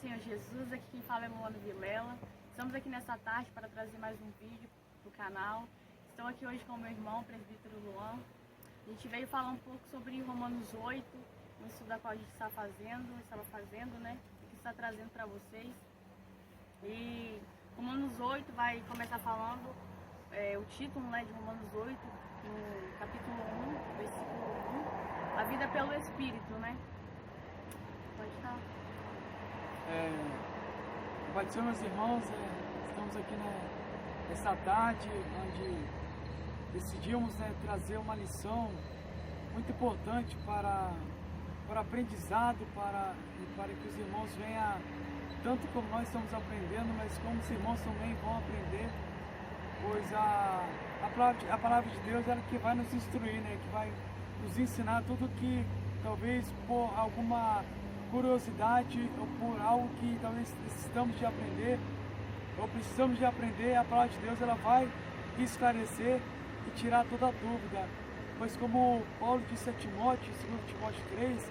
Senhor Jesus, aqui quem fala é Luana Vilela. Estamos aqui nessa tarde para trazer mais um vídeo do canal. Estou aqui hoje com o meu irmão, o presbítero Luan. A gente veio falar um pouco sobre Romanos 8, um estudo da qual a gente estava fazendo, né? E que está trazendo para vocês. E Romanos 8 vai começar falando o título, né, de Romanos 8, no capítulo 1, versículo 1, a vida pelo Espírito, né? Pode falar. Pai do Senhor, meus irmãos, estamos aqui nessa tarde onde decidimos trazer uma lição muito importante para o aprendizado, para que os irmãos venham, tanto como nós estamos aprendendo, mas como os irmãos também vão aprender, pois a palavra de Deus é que vai nos instruir, né? Que vai nos ensinar tudo que talvez por alguma curiosidade ou por algo que talvez precisamos de aprender, a palavra de Deus ela vai esclarecer e tirar toda a dúvida. Pois como Paulo disse a Timóteo, 2 Timóteo 3,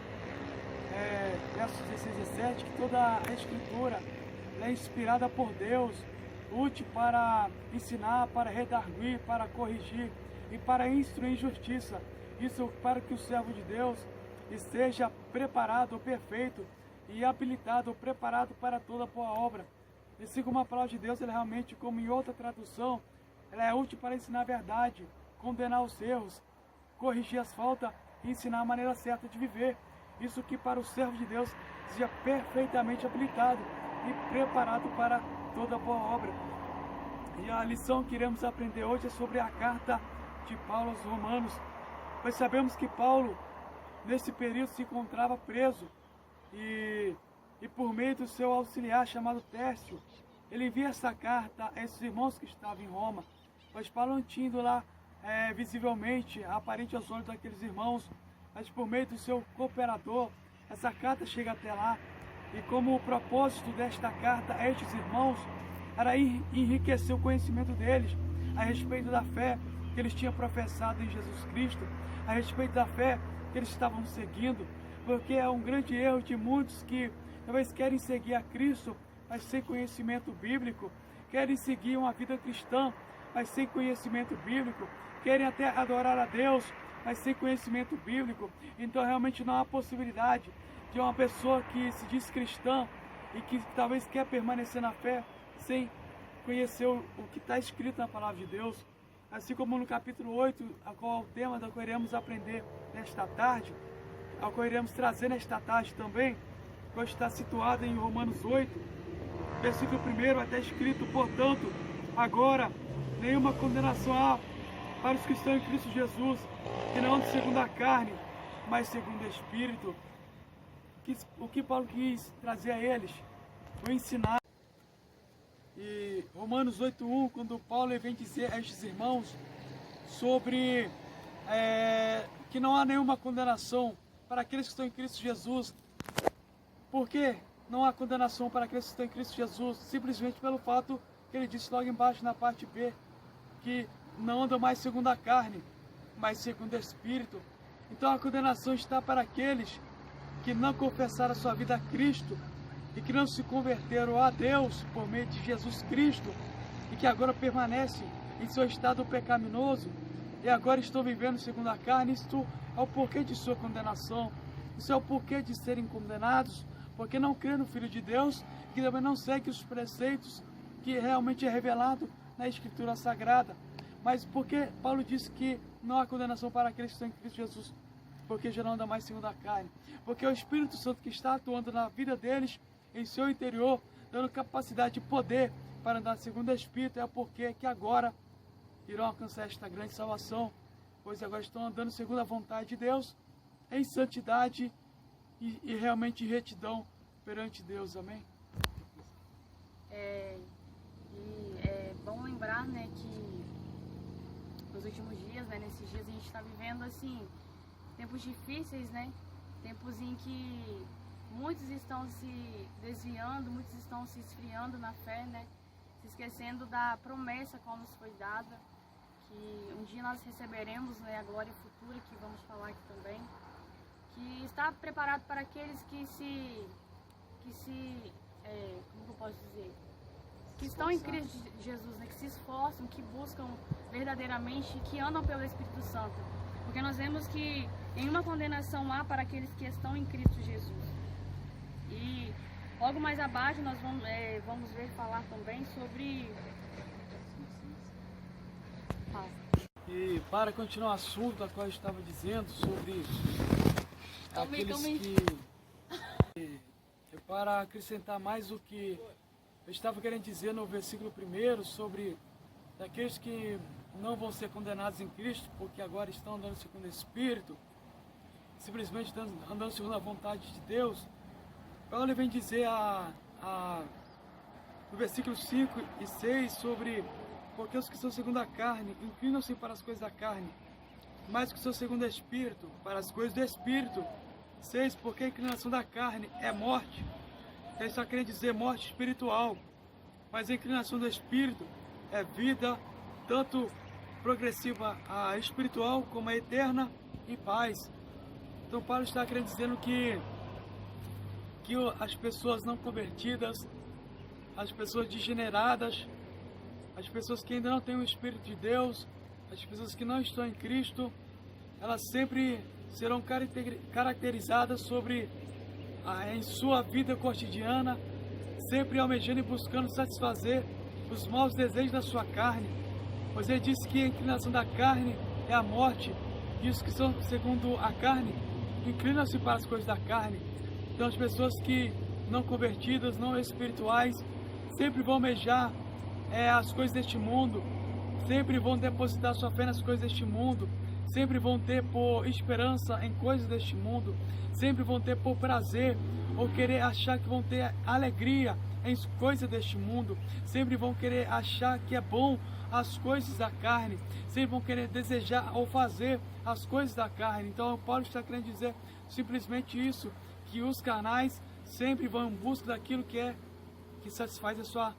versos 16 e 17, que toda a Escritura é inspirada por Deus, útil para ensinar, para redarguir, para corrigir e para instruir em justiça. Isso para que o servo de Deus esteja preparado, perfeito e habilitado, preparado para toda boa obra. E assim como a palavra de Deus, ela realmente, como em outra tradução, ela é útil para ensinar a verdade, condenar os erros, corrigir as faltas e ensinar a maneira certa de viver. Isso que para o servo de Deus seja perfeitamente habilitado e preparado para toda boa obra. E a lição que iremos aprender hoje é sobre a carta de Paulo aos Romanos. Pois sabemos que Paulo, nesse período, se encontrava preso e por meio do seu auxiliar chamado Tércio, ele envia essa carta a esses irmãos que estavam em Roma. Pois Paulo não tinha ido lá visivelmente, aparente aos olhos daqueles irmãos, mas por meio do seu cooperador, essa carta chega até lá. E como o propósito desta carta a estes irmãos era enriquecer o conhecimento deles a respeito da fé que eles tinham professado em Jesus Cristo, a respeito da fé que eles estavam seguindo, porque é um grande erro de muitos que talvez querem seguir a Cristo, mas sem conhecimento bíblico, querem seguir uma vida cristã, mas sem conhecimento bíblico, querem até adorar a Deus, mas sem conhecimento bíblico. Então realmente não há possibilidade de uma pessoa que se diz cristã e que talvez quer permanecer na fé sem conhecer o que está escrito na palavra de Deus. Assim como no capítulo 8, a qual é o tema da qual iremos aprender nesta tarde, ao qual iremos trazer nesta tarde também, que está situado em Romanos 8, versículo 1, até escrito: portanto, agora nenhuma condenação há para os que estão em Cristo Jesus, que não andam segundo a carne, mas segundo o Espírito. O que Paulo quis trazer a eles, o ensinar. E Romanos 8:1, quando Paulo vem dizer a estes irmãos sobre que não há nenhuma condenação para aqueles que estão em Cristo Jesus. Por que não há condenação para aqueles que estão em Cristo Jesus? Simplesmente pelo fato que ele disse logo embaixo na parte B, que não andam mais segundo a carne, mas segundo o Espírito. Então a condenação está para aqueles que não confessaram a sua vida a Cristo e que não se converteram a Deus por meio de Jesus Cristo e que agora permanecem em seu estado pecaminoso e agora estão vivendo segundo a carne. Isto é o porquê de sua condenação, isso é o porquê de serem condenados, porque não crê no Filho de Deus, que também não segue os preceitos que realmente é revelado na Escritura Sagrada. Mas por que Paulo disse que não há condenação para aqueles que estão em Cristo Jesus? Porque já não anda mais segundo a carne, porque é o Espírito Santo que está atuando na vida deles, em seu interior, dando capacidade de poder para andar segundo o Espírito. É porque que agora irão alcançar esta grande salvação, pois agora estão andando segundo a vontade de Deus, em santidade e realmente retidão perante Deus. Amém? É bom lembrar, né, que nos últimos dias, né, nesses dias a gente está vivendo assim tempos difíceis, né? Tempos em que muitos estão se desviando, muitos estão se esfriando na fé, né? Se esquecendo da promessa qual nos foi dada, que um dia nós receberemos, né, a glória futura, que vamos falar aqui também, que está preparado para aqueles que se como que eu posso dizer? Que estão em Cristo Jesus, né? Que se esforçam, que buscam verdadeiramente, que andam pelo Espírito Santo. Porque nós vemos que nenhuma condenação há para aqueles que estão em Cristo Jesus. E logo mais abaixo nós vamos ver falar também sobre... E para continuar o assunto a qual eu estava dizendo sobre aqueles que... Para acrescentar mais o que eu estava querendo dizer no versículo 1 sobre aqueles que não vão ser condenados em Cristo, porque agora estão andando segundo o Espírito, simplesmente andando segundo a vontade de Deus. Paulo vem dizer no versículo 5 e 6 sobre porque os que são segundo a carne inclinam-se para as coisas da carne, mas os que são segundo o Espírito, para as coisas do Espírito. 6. Porque a inclinação da carne é morte. Ele está querendo dizer morte espiritual, mas a inclinação do Espírito é vida, tanto progressiva a espiritual como a eterna e paz. Então Paulo está querendo dizer que as pessoas não convertidas, as pessoas degeneradas, as pessoas que ainda não têm o Espírito de Deus, as pessoas que não estão em Cristo, elas sempre serão caracterizadas em sua vida cotidiana, sempre almejando e buscando satisfazer os maus desejos da sua carne, pois ele disse que a inclinação da carne é a morte, e os que são segundo a carne inclinam-se para as coisas da carne. Então as pessoas que não convertidas, não espirituais, sempre vão almejar as coisas deste mundo, sempre vão depositar sua fé nas coisas deste mundo, sempre vão ter por esperança em coisas deste mundo, sempre vão ter por prazer ou querer achar que vão ter alegria em coisas deste mundo, sempre vão querer achar que é bom as coisas da carne, sempre vão querer desejar ou fazer as coisas da carne. Então Paulo está querendo dizer simplesmente isso, que os carnais sempre vão em busca daquilo que satisfaz as suas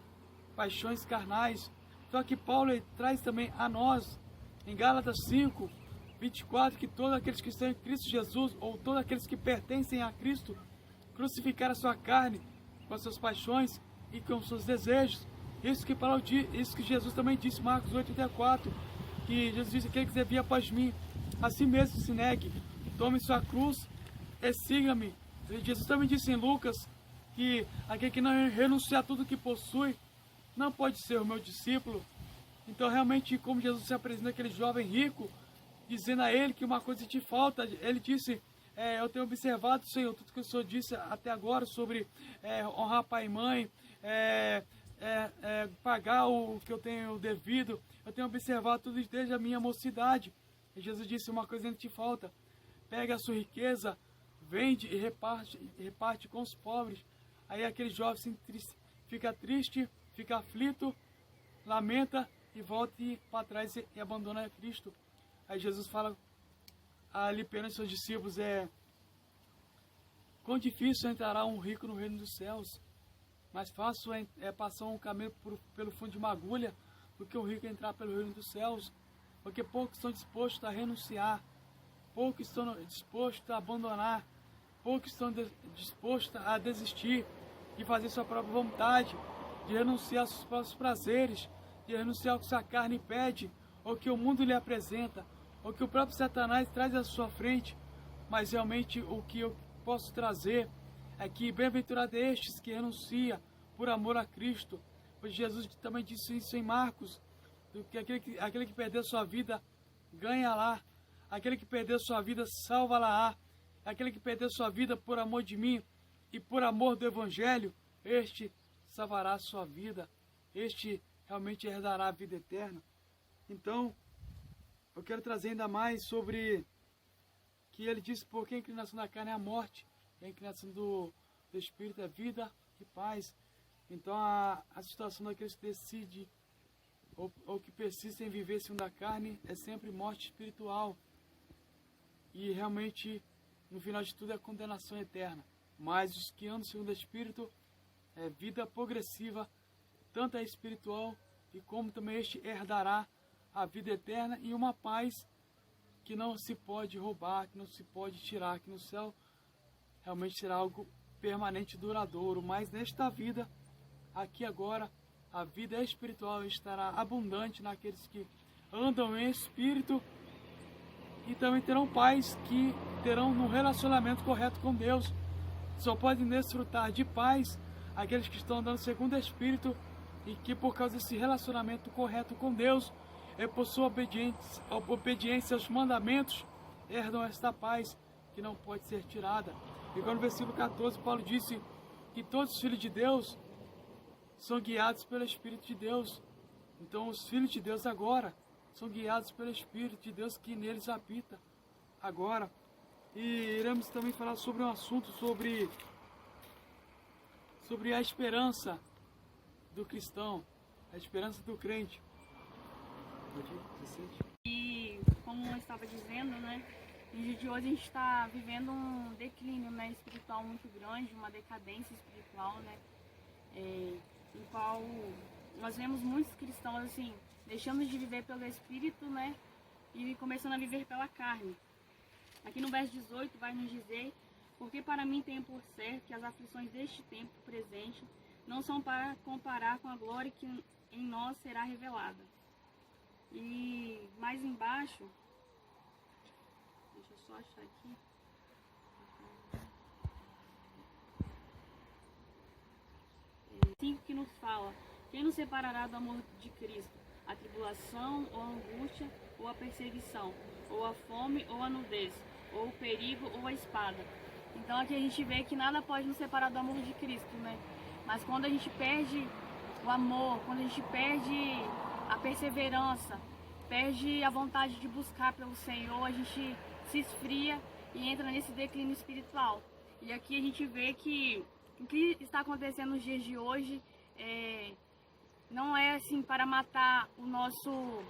paixões carnais. Só que Paulo traz também a nós, em Gálatas 5, 24, que todos aqueles que estão em Cristo Jesus, ou todos aqueles que pertencem a Cristo, crucificaram a sua carne com as suas paixões e com os seus desejos. Isso que Jesus também disse, Marcos 8,34, que Jesus disse: aquele que quiser vir após mim, assim mesmo se negue, tome sua cruz e siga-me. Jesus também disse em Lucas que aquele que não renunciar a tudo que possui, não pode ser o meu discípulo. Então realmente, como Jesus se apresenta aquele jovem rico, dizendo a ele que uma coisa te falta, ele disse: eu tenho observado, Senhor, tudo que o Senhor disse até agora sobre honrar pai e mãe, pagar o que eu tenho devido, eu tenho observado tudo isso desde a minha mocidade. E Jesus disse: uma coisa ainda te falta, pega a sua riqueza, vende e reparte com os pobres. Aí aquele jovem fica triste, fica aflito, lamenta e volta para trás e abandona Cristo. Aí Jesus fala ali para os seus discípulos: quão difícil entrará um rico no reino dos céus, mais fácil é passar um camelo pelo fundo de uma agulha do que o rico entrar pelo reino dos céus, porque poucos estão dispostos a renunciar, poucos estão dispostos a abandonar, poucos estão dispostos a desistir de fazer sua própria vontade, de renunciar aos seus próprios prazeres, de renunciar ao que sua carne pede, ou que o mundo lhe apresenta, ou que o próprio Satanás traz à sua frente. Mas realmente o que eu posso trazer é que bem-aventurado é estes que renuncia por amor a Cristo, pois Jesus também disse isso em Marcos, que aquele que perdeu sua vida, ganha lá, aquele que perdeu sua vida, salva lá, aquele que perdeu sua vida por amor de mim e por amor do Evangelho, este salvará a sua vida, este realmente herdará a vida eterna. Então, eu quero trazer ainda mais sobre que ele disse: porque a inclinação da carne é a morte, e a inclinação do Espírito é vida e paz. Então a situação daqueles que decidem ou que persistem em viver segundo a carne é sempre morte espiritual. E realmente, no final de tudo, é condenação eterna. Mas os que andam segundo o Espírito é vida progressiva, tanto é espiritual, e como também este herdará a vida eterna e uma paz que não se pode roubar, que não se pode tirar, que no céu realmente será algo permanente e duradouro, mas nesta vida, aqui agora, a vida espiritual estará abundante naqueles que andam em espírito e também terão paz que terão um relacionamento correto com Deus. Só podem desfrutar de paz aqueles que estão andando segundo o Espírito e que por causa desse relacionamento correto com Deus e por sua obediência aos mandamentos, herdam esta paz que não pode ser tirada. E no versículo 14, Paulo disse que todos os filhos de Deus são guiados pelo Espírito de Deus. Então os filhos de Deus agora são guiados pelo Espírito de Deus que neles habita agora. E iremos também falar sobre um assunto sobre a esperança do cristão, a esperança do crente. E como eu estava dizendo, né, no dia de hoje a gente está vivendo um declínio, né, espiritual muito grande, uma decadência espiritual, né, em qual nós vemos muitos cristãos assim, deixando de viver pelo Espírito, né, e começando a viver pela carne. Aqui no verso 18 vai nos dizer: porque para mim tenho por certo que as aflições deste tempo presente não são para comparar com a glória que em nós será revelada. E mais embaixo, deixa eu só achar aqui. 5 que nos fala: quem nos separará do amor de Cristo? A tribulação, ou a angústia, ou a perseguição, ou a fome, ou a nudez, ou o perigo, ou a espada. Então aqui a gente vê que nada pode nos separar do amor de Cristo, né? Mas quando a gente perde o amor, quando a gente perde a perseverança, perde a vontade de buscar pelo Senhor, a gente se esfria e entra nesse declínio espiritual. E aqui a gente vê que o que está acontecendo nos dias de hoje não é assim para matar o nosso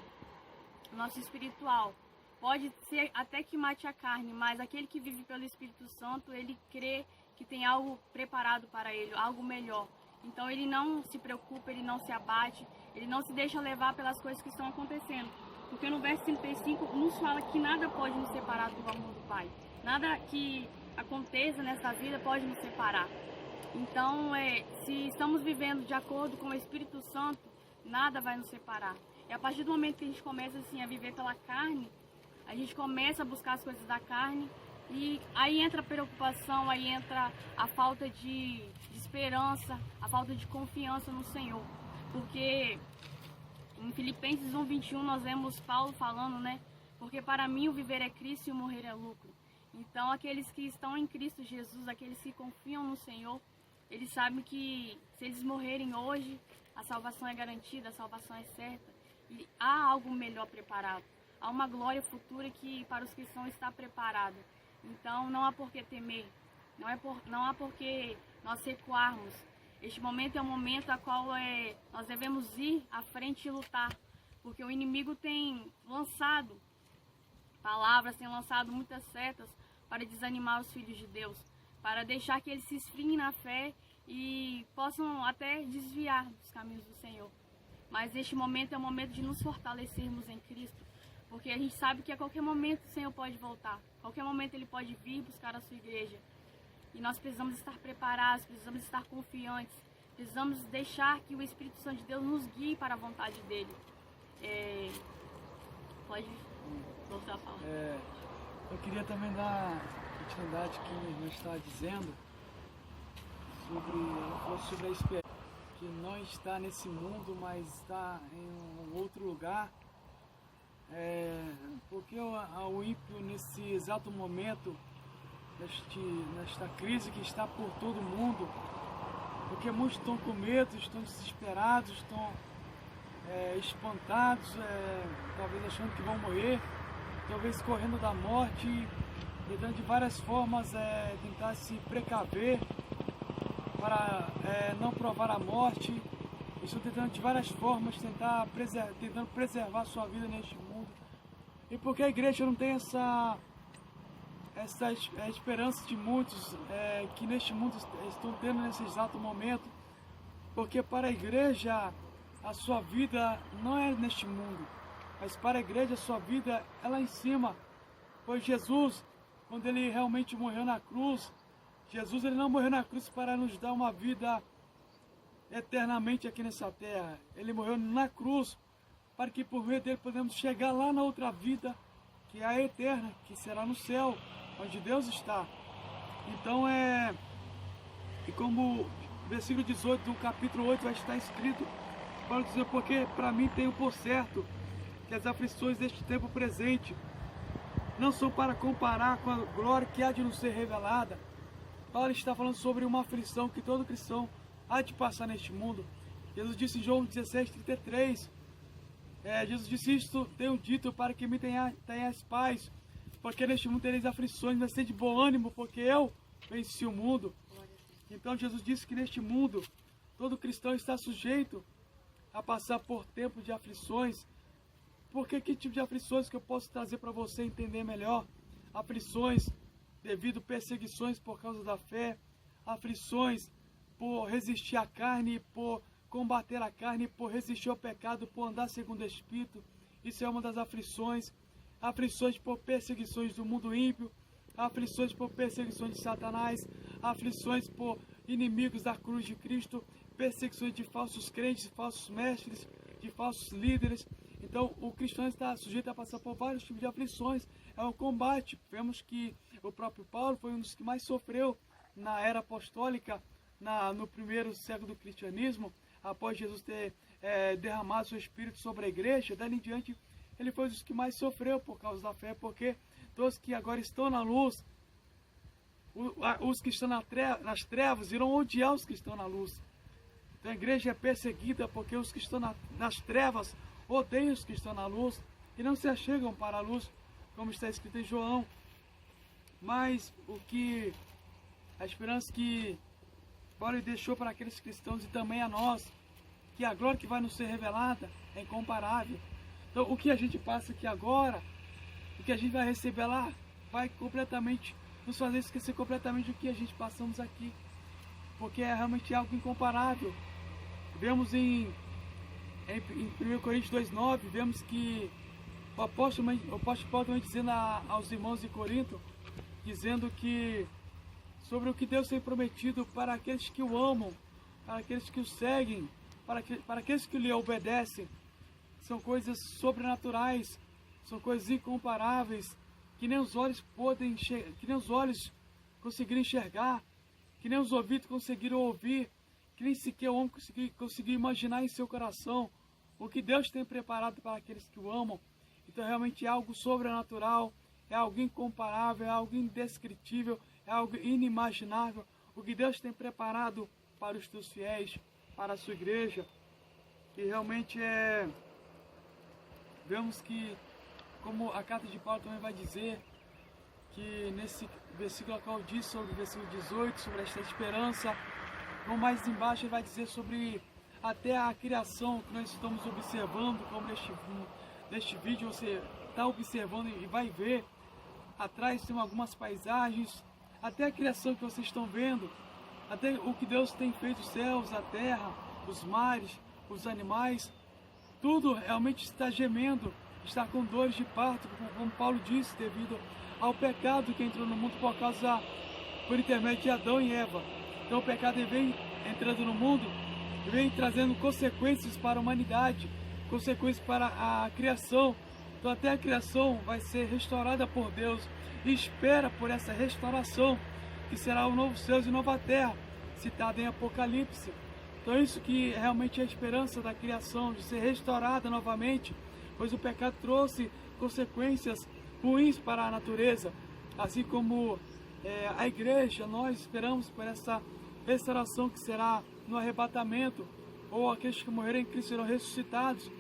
espiritual. Pode ser até que mate a carne, mas aquele que vive pelo Espírito Santo, ele crê que tem algo preparado para ele, algo melhor. Então ele não se preocupa, ele não se abate, ele não se deixa levar pelas coisas que estão acontecendo. Porque no verso 35 nos fala que nada pode nos separar do amor do Pai. Nada que aconteça nessa vida pode nos separar. Então, se estamos vivendo de acordo com o Espírito Santo, nada vai nos separar. E a partir do momento que a gente começa assim, a viver pela carne, a gente começa a buscar as coisas da carne e aí entra a preocupação, aí entra a falta de esperança, a falta de confiança no Senhor. Porque em Filipenses 1:21 nós vemos Paulo falando, né? Porque para mim o viver é Cristo e o morrer é lucro. Então aqueles que estão em Cristo Jesus, aqueles que confiam no Senhor, eles sabem que se eles morrerem hoje, a salvação é garantida, a salvação é certa. E há algo melhor preparado. Há uma glória futura que para os cristãos está preparada. Então não há por que temer, não há por que nós recuarmos. Este momento é um momento a qual nós devemos ir à frente e lutar, porque o inimigo tem lançado palavras, tem lançado muitas setas para desanimar os filhos de Deus, para deixar que eles se esfriem na fé e possam até desviar dos caminhos do Senhor. Mas este momento é um momento de nos fortalecermos em Cristo, porque a gente sabe que a qualquer momento o Senhor pode voltar, a qualquer momento Ele pode vir buscar a sua igreja. E nós precisamos estar preparados, precisamos estar confiantes, precisamos deixar que o Espírito Santo de Deus nos guie para a vontade dEle. Pode voltar a falar. Eu queria também dar continuidade que o irmão estava dizendo sobre a esperança, que não está nesse mundo, mas está em um outro lugar. Porque o ímpio, nesse exato momento, nesta crise que está por todo mundo, porque muitos estão com medo, estão desesperados, estão espantados, talvez achando que vão morrer, talvez correndo da morte, tentando de várias formas tentar se precaver para não provar a morte. Estão tentando de várias formas tentando preservar a sua vida neste mundo. E porque a igreja não tem essa esperança de muitos que neste mundo estão tendo nesse exato momento, porque para a igreja a sua vida não é neste mundo, mas para a igreja a sua vida é lá em cima. Pois Jesus, quando ele realmente morreu na cruz, Jesus ele não morreu na cruz para nos dar uma vida eternamente aqui nessa terra. Ele morreu na cruz para que por meio dele podemos chegar lá na outra vida, que é a eterna, que será no céu, onde Deus está. Então e como o versículo 18 do capítulo 8 vai estar escrito, Paulo dizer, porque para mim tenho por certo que as aflições deste tempo presente não são para comparar com a glória que há de nos ser revelada. Paulo está falando sobre uma aflição que todo cristão há de passar neste mundo. Jesus disse em João 16:33, Jesus disse, isto tenho dito para que me tenhais paz, porque neste mundo tereis aflições, mas sede de bom ânimo, porque eu venci o mundo. Então Jesus disse que neste mundo todo cristão está sujeito a passar por tempo de aflições. Porque que tipo de aflições que eu posso trazer para você entender melhor? Aflições devido a perseguições por causa da fé, aflições por resistir à carne, por combater a carne, por resistir ao pecado, por andar segundo o Espírito. Isso é uma das aflições. Aflições por perseguições do mundo ímpio, aflições por perseguições de Satanás, aflições por inimigos da cruz de Cristo, perseguições de falsos crentes, falsos mestres, de falsos líderes. Então o cristão está sujeito a passar por vários tipos de aflições. É um combate. Vemos que o próprio Paulo foi um dos que mais sofreu na era apostólica, no primeiro século do cristianismo, após Jesus ter derramado seu Espírito sobre a igreja. Dali em diante ele foi um dos que mais sofreu por causa da fé, porque todos que agora estão na luz, os que estão nas trevas irão odiar os que estão na luz. Então a igreja é perseguida porque os que estão nas trevas odeiam os que estão na luz e não se achegam para a luz, como está escrito em João. Mas a esperança que Paulo deixou para aqueles cristãos e também a nós, que a glória que vai nos ser revelada é incomparável. Então o que a gente passa aqui agora, o que a gente vai receber lá, vai completamente nos fazer esquecer completamente o que a gente passamos aqui, porque é realmente algo incomparável. Vemos em 1 Coríntios 2,9, vemos que o apóstolo Paulo também dizendo aos irmãos de Corinto, dizendo que sobre o que Deus tem prometido para aqueles que o amam, para aqueles que o seguem, para aqueles que lhe obedecem, são coisas sobrenaturais, são coisas incomparáveis, que nem os olhos que nem os olhos conseguiram enxergar, que nem os ouvidos conseguiram ouvir, que nem sequer o homem conseguiu imaginar em seu coração o que Deus tem preparado para aqueles que o amam. Então realmente é algo sobrenatural, é algo incomparável, é algo indescritível, é algo inimaginável, o que Deus tem preparado para os teus fiéis, para a sua igreja. E realmente vemos que, como a carta de Paulo também vai dizer, que nesse versículo qual diz sobre o versículo 18, sobre esta esperança, como mais embaixo ele vai dizer sobre até a criação que nós estamos observando, como neste vídeo você está observando e vai ver, atrás tem algumas paisagens, até a criação que vocês estão vendo, até o que Deus tem feito, os céus, a terra, os mares, os animais, tudo realmente está gemendo, está com dores de parto, como Paulo disse, devido ao pecado que entrou no mundo por intermédio de Adão e Eva. Então o pecado vem entrando no mundo, vem trazendo consequências para a humanidade, consequências para a criação. Então até a criação vai ser restaurada por Deus e espera por essa restauração, que será o novo céu e nova terra, citado em Apocalipse. Então isso que realmente é a esperança da criação, de ser restaurada novamente, pois o pecado trouxe consequências ruins para a natureza, assim como a igreja, nós esperamos por essa restauração que será no arrebatamento, ou aqueles que morrerem em Cristo serão ressuscitados,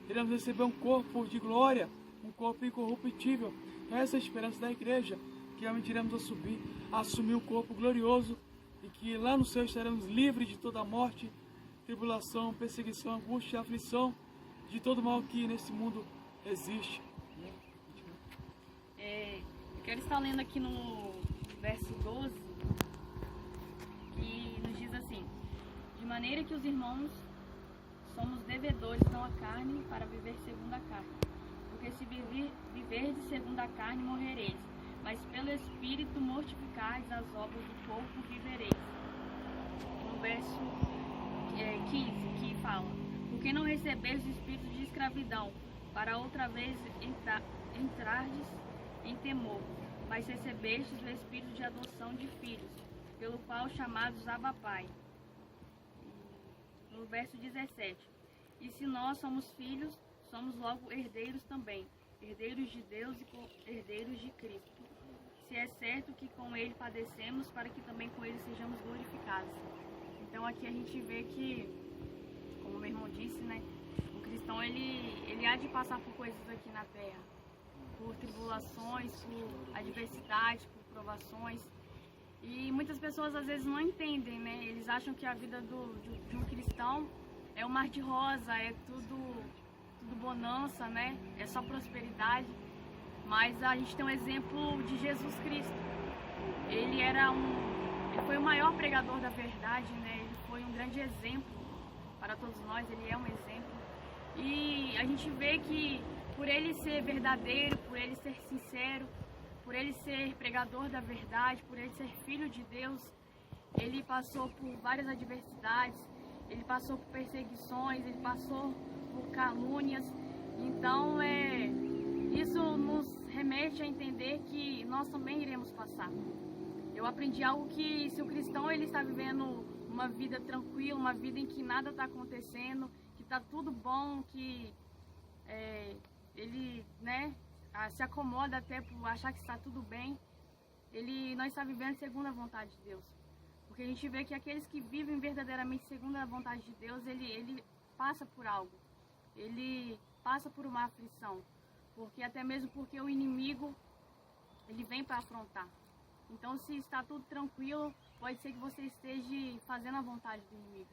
iremos receber um corpo de glória, um corpo incorruptível. Então essa é a esperança da igreja, que realmente iremos assumir um corpo glorioso, e que lá no céu estaremos livres de toda a morte, tribulação, perseguição, angústia, aflição, de todo mal que nesse mundo existe. Eu quero estar lendo aqui no verso 12, que nos diz assim: de maneira que os irmãos somos devedores não à carne para viver segundo a carne, porque se viverdes segundo a carne morrereis, mas pelo Espírito mortificais as obras do corpo, vivereis. No verso 15, que fala: porque não recebeis o espírito de escravidão, para outra vez entrardes em temor, mas recebestes o espírito de adoção de filhos, pelo qual chamados Abba Pai. No verso 17: e se nós somos filhos, somos logo herdeiros também, herdeiros de Deus e herdeiros de Cristo. Se é certo que com ele padecemos, para que também com ele sejamos glorificados. Então aqui a gente vê que, como meu irmão disse, né, o cristão ele há de passar por coisas aqui na terra, por tribulações, por adversidades, por provações. E muitas pessoas às vezes não entendem, né? Eles acham que a vida de um cristão é um mar de rosa, é tudo bonança, né? É só prosperidade. Mas a gente tem um exemplo de Jesus Cristo. Ele foi o maior pregador da verdade, né? Ele foi um grande exemplo para todos nós, ele é um exemplo. E a gente vê que por ele ser verdadeiro, por ele ser sincero, por ele ser pregador da verdade, por ele ser filho de Deus, ele passou por várias adversidades, ele passou por perseguições, ele passou por calúnias. Então, isso nos remete a entender que nós também iremos passar. Eu aprendi algo que, se o cristão ele está vivendo uma vida tranquila, uma vida em que nada está acontecendo, que está tudo bom, que ele, né, se acomoda até por achar que está tudo bem, ele não está vivendo segundo a vontade de Deus. Porque a gente vê que aqueles que vivem verdadeiramente segundo a vontade de Deus, ele passa por algo, ele passa por uma aflição, porque até mesmo porque o inimigo ele vem para afrontar. Então, se está tudo tranquilo, pode ser que você esteja fazendo a vontade do inimigo,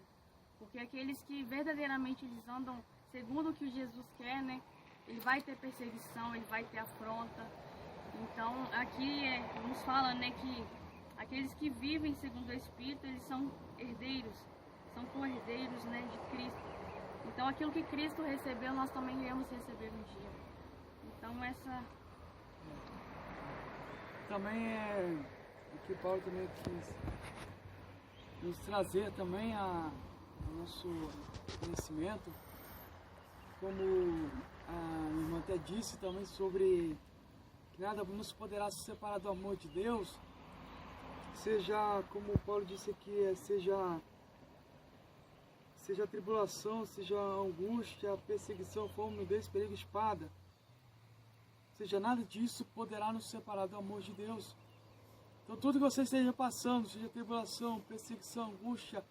porque aqueles que verdadeiramente eles andam segundo o que Jesus quer, né, ele vai ter perseguição, ele vai ter afronta. Então, aqui nos fala, né, que aqueles que vivem segundo o Espírito, eles são herdeiros, são co-herdeiros, né, de Cristo. Então, aquilo que Cristo recebeu, nós também iremos receber um dia. Então, essa... Também o que Paulo também quis nos trazer também ao nosso conhecimento, como a irmã até disse também sobre que nada nos poderá se separar do amor de Deus, seja, como Paulo disse aqui, seja a tribulação, seja a angústia, a perseguição, fome, nudez, perigo, espada, seja nada disso poderá nos separar do amor de Deus. Então tudo que você esteja passando, seja tribulação, perseguição, angústia,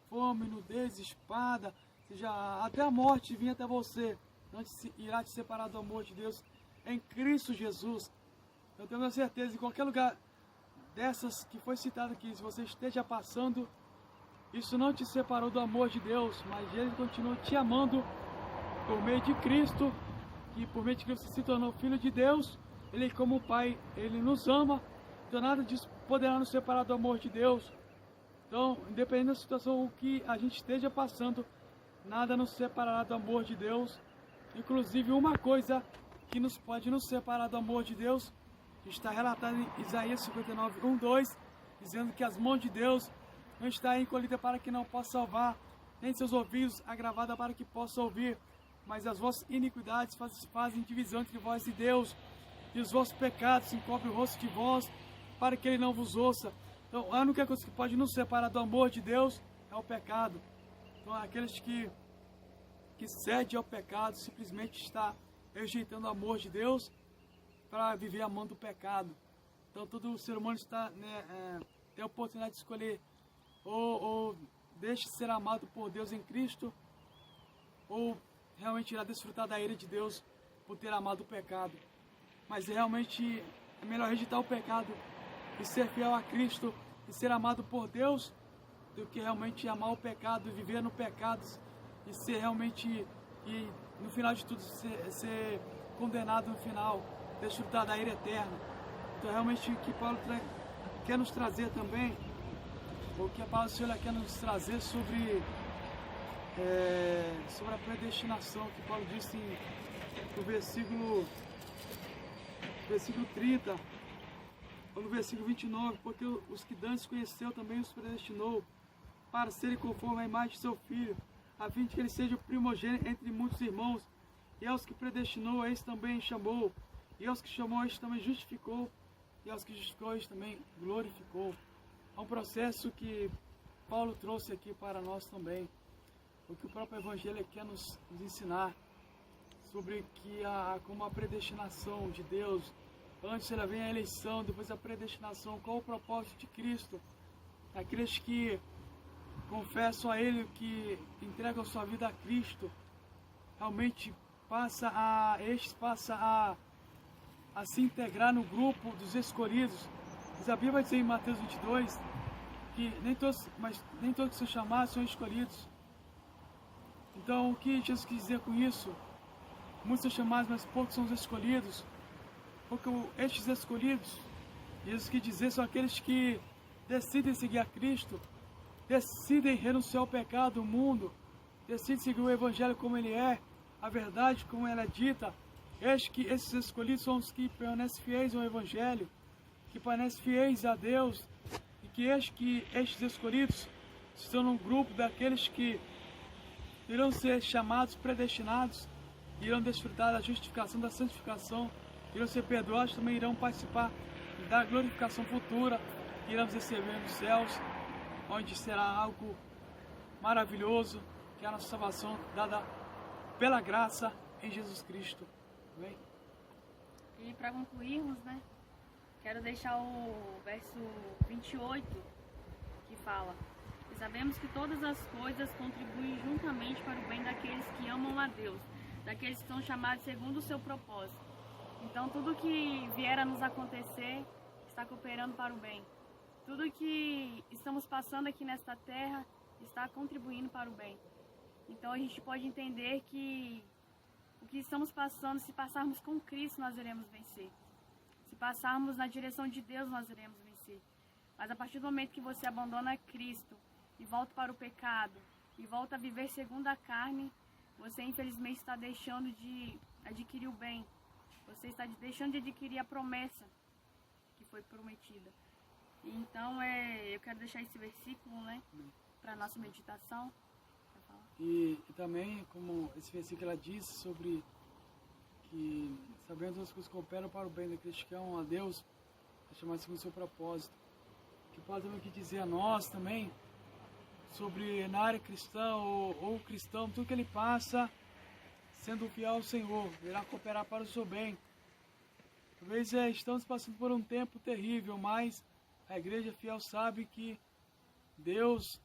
fome, nudez, espada, seja até a morte vir até você, não irá te separar do amor de Deus em Cristo Jesus. Eu tenho a certeza que em qualquer lugar dessas que foi citado aqui, se você esteja passando, isso não te separou do amor de Deus, mas Ele continua te amando por meio de Cristo, que por meio de Cristo se tornou Filho de Deus. Ele, como Pai, Ele nos ama, então nada disso poderá nos separar do amor de Deus. Então, independente da situação o que a gente esteja passando, nada nos separará do amor de Deus. Inclusive, uma coisa que pode nos separar do amor de Deus está relatado em Isaías 59, 1, 2, dizendo que as mãos de Deus não estão encolhidas para que não possa salvar, nem seus ouvidos agravados para que possa ouvir, mas as vossas iniquidades fazem divisão entre vós e Deus, e os vossos pecados encobrem o rosto de vós, para que Ele não vos ouça. Então, a única coisa que pode nos separar do amor de Deus é o pecado. Então, aqueles que cedem ao pecado simplesmente está rejeitando o amor de Deus para viver amando o pecado. Então, todo ser humano tem a oportunidade de escolher ou deixe ser amado por Deus em Cristo, ou realmente irá desfrutar da ira de Deus por ter amado o pecado. Mas realmente é melhor rejeitar o pecado e ser fiel a Cristo e ser amado por Deus, do que realmente amar o pecado e viver no pecado e ser realmente, e no final de tudo, ser condenado no final, desfrutar da ira eterna. Então realmente o que Paulo quer nos trazer também, o que a palavra do Senhor quer nos trazer sobre a predestinação, que Paulo disse no versículo 30, ou no versículo 29, porque os que dantes conheceu também os predestinou para serem conforme a imagem de seu Filho, a fim de que ele seja o primogênito entre muitos irmãos. E aos que predestinou, a esse também chamou. E aos que chamou, a esse também justificou. E aos que justificou, a esse também glorificou. É um processo que Paulo trouxe aqui para nós também. O que o próprio Evangelho quer nos ensinar. Sobre que como a predestinação de Deus, antes ela vem a eleição, depois a predestinação, qual o propósito de Cristo. Aqueles que confessam a Ele, que entregam sua vida a Cristo, realmente passa a se integrar no grupo dos escolhidos. Mas a Bíblia vai dizer em Mateus 22 que nem todos que são chamados são escolhidos. Então o que Jesus quis dizer com isso? Muitos são chamados, mas poucos são os escolhidos. Porque estes escolhidos, Jesus quis dizer, são aqueles que decidem seguir a Cristo, decidem renunciar ao pecado do mundo, decidem seguir o Evangelho como ele é, a verdade como ela é dita. Esses escolhidos são os que permanecem fiéis ao Evangelho, que permanecem fiéis a Deus, e que estes escolhidos estão no grupo daqueles que irão ser chamados, predestinados, irão desfrutar da justificação, da santificação, irão ser perdoados, também irão participar da glorificação futura, que iremos receber nos céus, onde será algo maravilhoso, que é a nossa salvação dada pela graça em Jesus Cristo. Amém? E para concluirmos, quero deixar o verso 28, que fala: "E sabemos que todas as coisas contribuem juntamente para o bem daqueles que amam a Deus, daqueles que são chamados segundo o seu propósito." Então tudo que vier a nos acontecer está cooperando para o bem. Tudo que estamos passando aqui nesta terra está contribuindo para o bem. Então a gente pode entender que o que estamos passando, se passarmos com Cristo, nós iremos vencer. Se passarmos na direção de Deus, nós iremos vencer. Mas a partir do momento que você abandona Cristo e volta para o pecado, e volta a viver segundo a carne, você infelizmente está deixando de adquirir o bem. Você está deixando de adquirir a promessa que foi prometida. Então eu quero deixar esse versículo, para a nossa meditação. E também, como esse versículo ela diz sobre que sabendo as coisas cooperam para o bem daqueles que amam a Deus, é chamado segundo o seu propósito. Que pode também dizer a nós também, sobre na área cristã ou cristão, tudo que ele passa, sendo fiel ao Senhor, irá cooperar para o seu bem. Talvez estamos passando por um tempo terrível, mas a igreja fiel sabe que Deus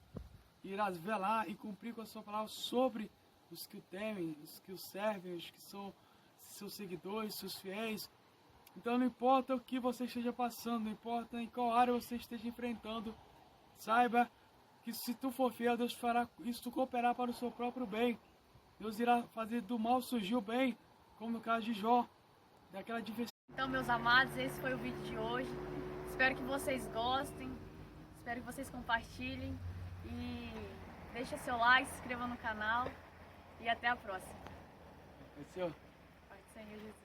irá velar e cumprir com a sua palavra sobre os que o temem, os que o servem, os que são seus seguidores, seus fiéis. Então não importa o que você esteja passando, não importa em qual área você esteja enfrentando, saiba que se tu for fiel, Deus fará isso cooperar para o seu próprio bem. Deus irá fazer do mal surgir o bem, como no caso de Jó, daquela diversidade. Então, meus amados, esse foi o vídeo de hoje. Espero que vocês gostem, espero que vocês compartilhem e deixem seu like, se inscrevam no canal e até a próxima. Pai do Senhor. Pai do Senhor Jesus.